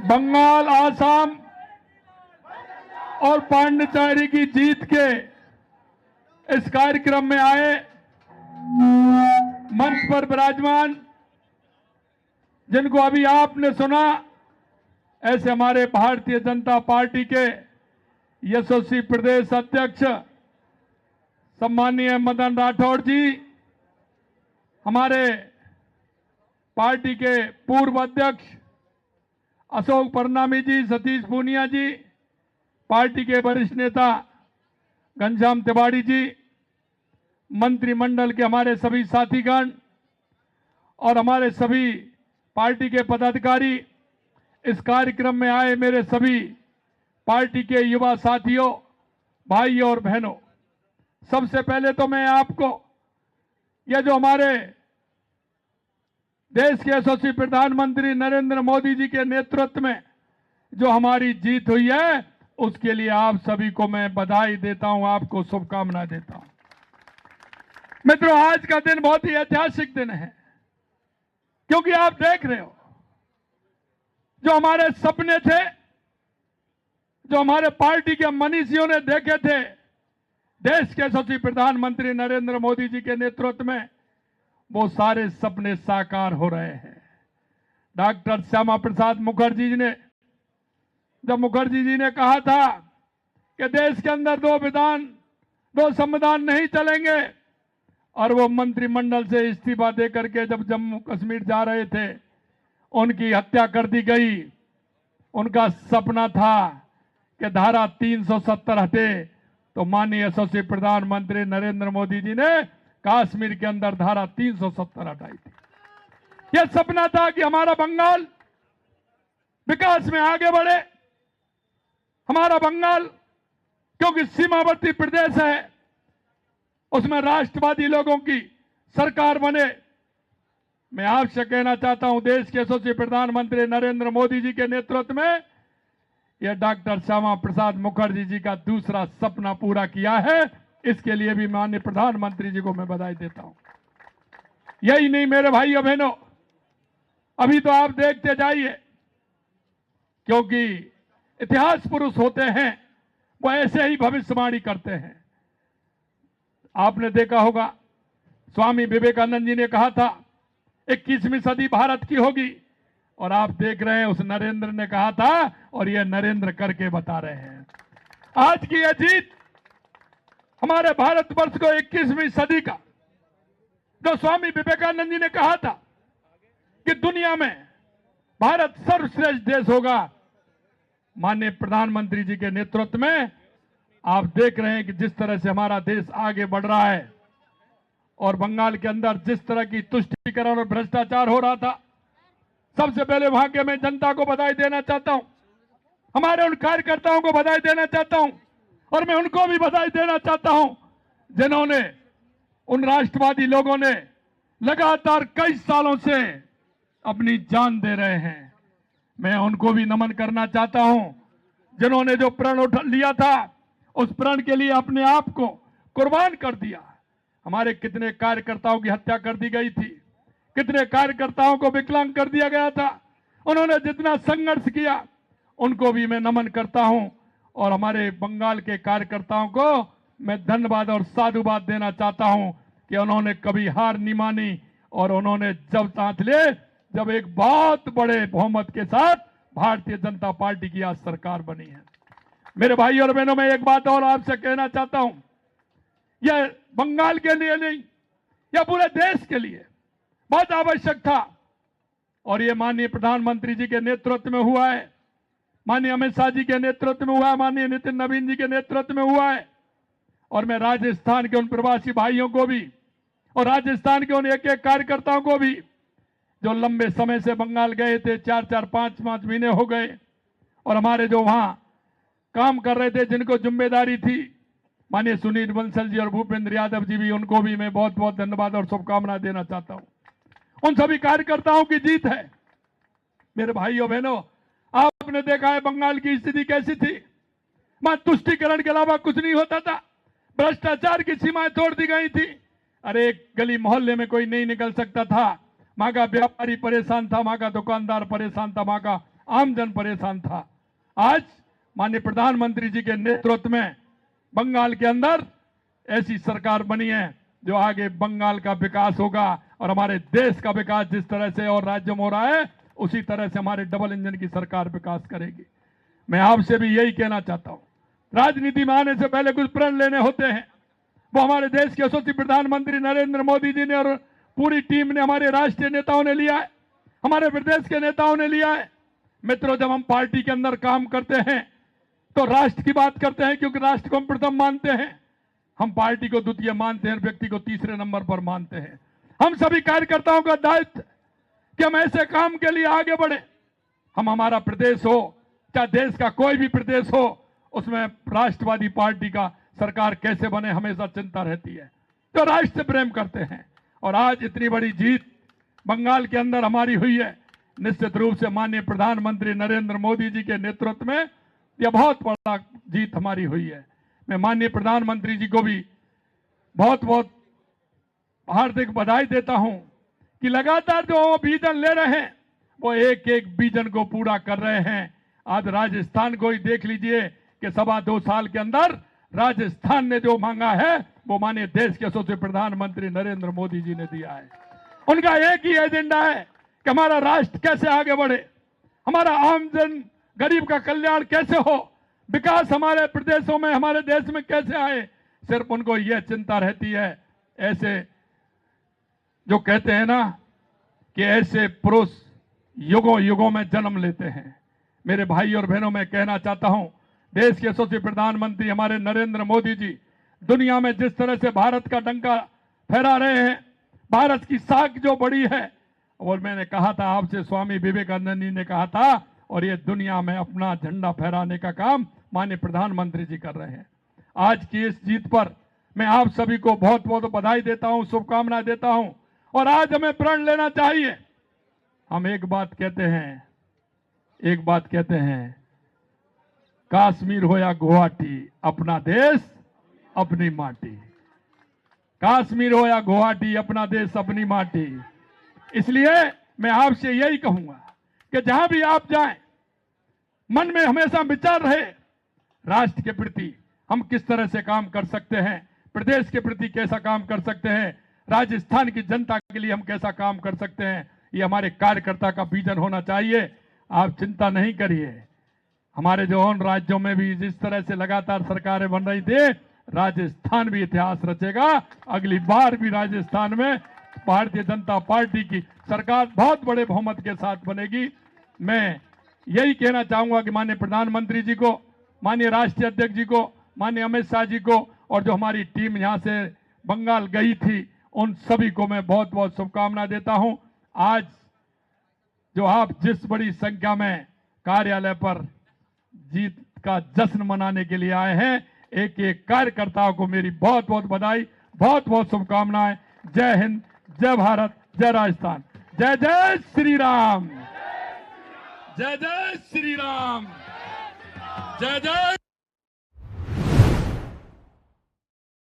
बंगाल, आसाम और पांडिचेरी की जीत के इस कार्यक्रम में आए मंच पर विराजमान, जिनको अभी आपने सुना, ऐसे हमारे भारतीय जनता पार्टी के यशस्वी प्रदेश अध्यक्ष सम्मानीय मदन राठौड़ जी, हमारे पार्टी के पूर्व अध्यक्ष अशोक परनामी जी, सतीश पूनिया जी, पार्टी के वरिष्ठ नेता घनश्याम तिवारी जी, मंत्रिमंडल के हमारे सभी साथीगण और हमारे सभी पार्टी के पदाधिकारी, इस कार्यक्रम में आए मेरे सभी पार्टी के युवा साथियों, भाइयों और बहनों, सबसे पहले तो मैं आपको यह जो हमारे देश के यशस्वी प्रधानमंत्री नरेंद्र मोदी जी के नेतृत्व में जो हमारी जीत हुई है, उसके लिए आप सभी को मैं बधाई देता हूं, आपको शुभकामनाएं देता हूं। मित्रों, आज का दिन बहुत ही ऐतिहासिक दिन है, क्योंकि आप देख रहे हो जो हमारे सपने थे, जो हमारे पार्टी के मनीषियों ने देखे थे, देश के यशस्वी प्रधानमंत्री नरेंद्र मोदी जी के नेतृत्व में वो सारे सपने साकार हो रहे हैं। डॉक्टर श्यामा प्रसाद मुखर्जी जी ने, जब मुखर्जी जी ने कहा था कि देश के अंदर दो संविधान नहीं चलेंगे, और वो मंत्रिमंडल से इस्तीफा देकर के जब जम्मू कश्मीर जा रहे थे, उनकी हत्या कर दी गई। उनका सपना था कि धारा 370 हटे, तो माननीय यशस्वी प्रधानमंत्री नरेंद्र मोदी जी ने कश्मीर के अंदर धारा 370 हटाई थी। यह सपना था कि हमारा बंगाल विकास में आगे बढ़े। हमारा बंगाल क्योंकि सीमावर्ती प्रदेश है, उसमें राष्ट्रवादी लोगों की सरकार बने। मैं आपसे कहना चाहता हूं, देश के यशस्वी प्रधानमंत्री नरेंद्र मोदी जी के नेतृत्व में यह डॉक्टर श्यामा प्रसाद मुखर्जी जी का दूसरा सपना पूरा किया है। इसके लिए भी माननीय प्रधानमंत्री जी को मैं बधाई देता हूं। यही नहीं मेरे भाइयों बहनों, अभी तो आप देखते जाइए, क्योंकि इतिहास पुरुष होते हैं, वो ऐसे ही भविष्यवाणी करते हैं। आपने देखा होगा, स्वामी विवेकानंद जी ने कहा था 21वीं सदी भारत की होगी, और आप देख रहे हैं उस नरेंद्र ने कहा था, और ये नरेंद्र करके बता रहे हैं। आज की यह जीत हमारे भारतवर्ष को 21वीं सदी का, जो स्वामी विवेकानंद जी ने कहा था कि दुनिया में भारत सर्वश्रेष्ठ देश होगा, माननीय प्रधानमंत्री जी के नेतृत्व में आप देख रहे हैं कि जिस तरह से हमारा देश आगे बढ़ रहा है, और बंगाल के अंदर जिस तरह की तुष्टीकरण और भ्रष्टाचार हो रहा था, सबसे पहले वहां के मैं जनता को बधाई देना चाहता हूं, हमारे उन कार्यकर्ताओं को बधाई देना चाहता हूं, और मैं उनको भी बधाई देना चाहता हूं जिन्होंने, उन राष्ट्रवादी लोगों ने लगातार कई सालों से अपनी जान दे रहे हैं। मैं उनको भी नमन करना चाहता हूं जिन्होंने जो प्रण लिया था, उस प्रण के लिए अपने आप को कुर्बान कर दिया। हमारे कितने कार्यकर्ताओं की हत्या कर दी गई थी, कितने कार्यकर्ताओं को विकलांग कर दिया गया था। उन्होंने जितना संघर्ष किया, उनको भी मैं नमन करता हूं, और हमारे बंगाल के कार्यकर्ताओं को मैं धन्यवाद और साधुवाद देना चाहता हूं कि उन्होंने कभी हार नहीं मानी, और उन्होंने जब साथ लिए, जब एक बहुत बड़े बहुमत के साथ भारतीय जनता पार्टी की आज सरकार बनी है। मेरे भाई और बहनों, मैं एक बात और आपसे कहना चाहता हूं, यह बंगाल के लिए नहीं, यह पूरे देश के लिए बहुत आवश्यक था, और यह माननीय प्रधानमंत्री जी के नेतृत्व में हुआ है, माननीय अमित शाह जी के नेतृत्व में हुआ है, माननीय नितिन नवीन जी के नेतृत्व में हुआ है। और मैं राजस्थान के उन प्रवासी भाइयों को भी, और राजस्थान के उन एक एक कार्यकर्ताओं को भी, जो लंबे समय से बंगाल गए थे, 4-4, 5-5 महीने हो गए, और हमारे जो वहां काम कर रहे थे, जिनको जिम्मेदारी थी, माननीय सुनील बंसल जी और भूपेंद्र यादव जी भी, उनको भी मैं बहुत बहुत धन्यवाद और शुभकामनाएं देना चाहता हूं। उन सभी कार्यकर्ताओं की जीत है। मेरे भाइयों बहनों, आपने देखा है बंगाल की स्थिति कैसी थी। वहां तुष्टीकरण के अलावा कुछ नहीं होता था, भ्रष्टाचार की सीमाएं तोड़ दी गई थी। अरे एक गली मोहल्ले में कोई नहीं निकल सकता था, वहां का व्यापारी परेशान था, वहां का दुकानदार परेशान था, वहां का आम जन परेशान था। आज माननीय प्रधानमंत्री जी के नेतृत्व में बंगाल के अंदर ऐसी सरकार बनी है जो आगे बंगाल का विकास होगा और हमारे देश का विकास जिस तरह से और राज्यों में हो रहा है उसी तरह से हमारे डबल इंजन की सरकार विकास करेगी। मैं आपसे भी यही कहना चाहता हूं, राजनीति में आने से पहले कुछ प्रण लेने होते हैं। वो हमारे देश के यशस्वी प्रधानमंत्री नरेंद्र मोदी जी ने और पूरी टीम ने, हमारे राष्ट्रीय नेताओं ने लिया है, हमारे प्रदेश के नेताओं ने लिया है। मित्रों, जब हम पार्टी के अंदर काम करते हैं तो राष्ट्र की बात करते हैं, क्योंकि राष्ट्र को हम प्रथम मानते हैं। हम पार्टी को द्वितीय मानते हैं, व्यक्ति को तीसरे नंबर पर मानते हैं। हम सभी कार्यकर्ताओं का दायित्व कि हम ऐसे काम के लिए आगे बढ़े। हम, हमारा प्रदेश हो चाहे देश का कोई भी प्रदेश हो, उसमें राष्ट्रवादी पार्टी का सरकार कैसे बने हमेशा चिंता रहती है। तो राष्ट्र से प्रेम करते हैं और आज इतनी बड़ी जीत बंगाल के अंदर हमारी हुई है। निश्चित रूप से माननीय प्रधानमंत्री नरेंद्र मोदी जी के नेतृत्व में यह बहुत बड़ा जीत हमारी हुई है। मैं माननीय प्रधानमंत्री जी को भी बहुत बहुत हार्दिक बधाई देता हूं कि लगातार जो वो विजन ले रहे हैं वो एक एक विजन को पूरा कर रहे हैं। आज राजस्थान को ही देख लीजिए कि 2.25 साल के अंदर राजस्थान ने जो मांगा है वो माननीय देश के यशस्वी प्रधानमंत्री नरेंद्र मोदी जी ने दिया है। उनका एक ही एजेंडा है कि हमारा राष्ट्र कैसे आगे बढ़े, हमारा आम जन गरीब का कल्याण कैसे हो, विकास हमारे प्रदेशों में, हमारे देश में कैसे आए। सिर्फ उनको यह चिंता रहती है। ऐसे जो कहते हैं ना कि ऐसे पुरुष युगों युगों में जन्म लेते हैं। मेरे भाई और बहनों, मैं कहना चाहता हूं, देश के यशस्वी प्रधानमंत्री हमारे नरेंद्र मोदी जी दुनिया में जिस तरह से भारत का डंका फहरा रहे हैं, भारत की साख जो बड़ी है, और मैंने कहा था आपसे, स्वामी विवेकानंद जी ने कहा था, और ये दुनिया में अपना झंडा फहराने का काम माननीय प्रधानमंत्री जी कर रहे हैं। आज की इस जीत पर मैं आप सभी को बहुत बहुत बधाई देता हूं, शुभकामनाएं देता हूं। और आज हमें प्रण लेना चाहिए। हम एक बात कहते हैं, कश्मीर हो या गुवाहाटी, अपना देश अपनी माटी। कश्मीर हो या गुवाहाटी, अपना देश अपनी माटी। इसलिए मैं आपसे यही कहूंगा कि जहां भी आप जाएं, मन में हमेशा विचार रहे राष्ट्र के प्रति हम किस तरह से काम कर सकते हैं, प्रदेश के प्रति कैसा काम कर सकते हैं, राजस्थान की जनता के लिए हम कैसा काम कर सकते हैं। ये हमारे कार्यकर्ता का विजन होना चाहिए। आप चिंता नहीं करिए, हमारे जो उन राज्यों में भी जिस तरह से लगातार सरकारें बन रही थी, राजस्थान भी इतिहास रचेगा। अगली बार भी राजस्थान में भारतीय जनता पार्टी की सरकार बहुत बड़े बहुमत के साथ बनेगी। मैं यही कहना चाहूंगा कि माननीय प्रधानमंत्री जी को, माननीय राष्ट्रीय अध्यक्ष जी को, माननीय अमित शाह जी को, और जो हमारी टीम यहां से बंगाल गई थी, उन सभी को मैं बहुत बहुत शुभकामनाएं देता हूं। आज जो आप जिस बड़ी संख्या में कार्यालय पर जीत का जश्न मनाने के लिए आए हैं, एक एक कार्यकर्ताओं को मेरी बहुत बहुत बधाई, बहुत बहुत शुभकामनाएं। जय हिंद, जय भारत, जय राजस्थान, जय जय श्री राम, जय जय श्री राम, जय जय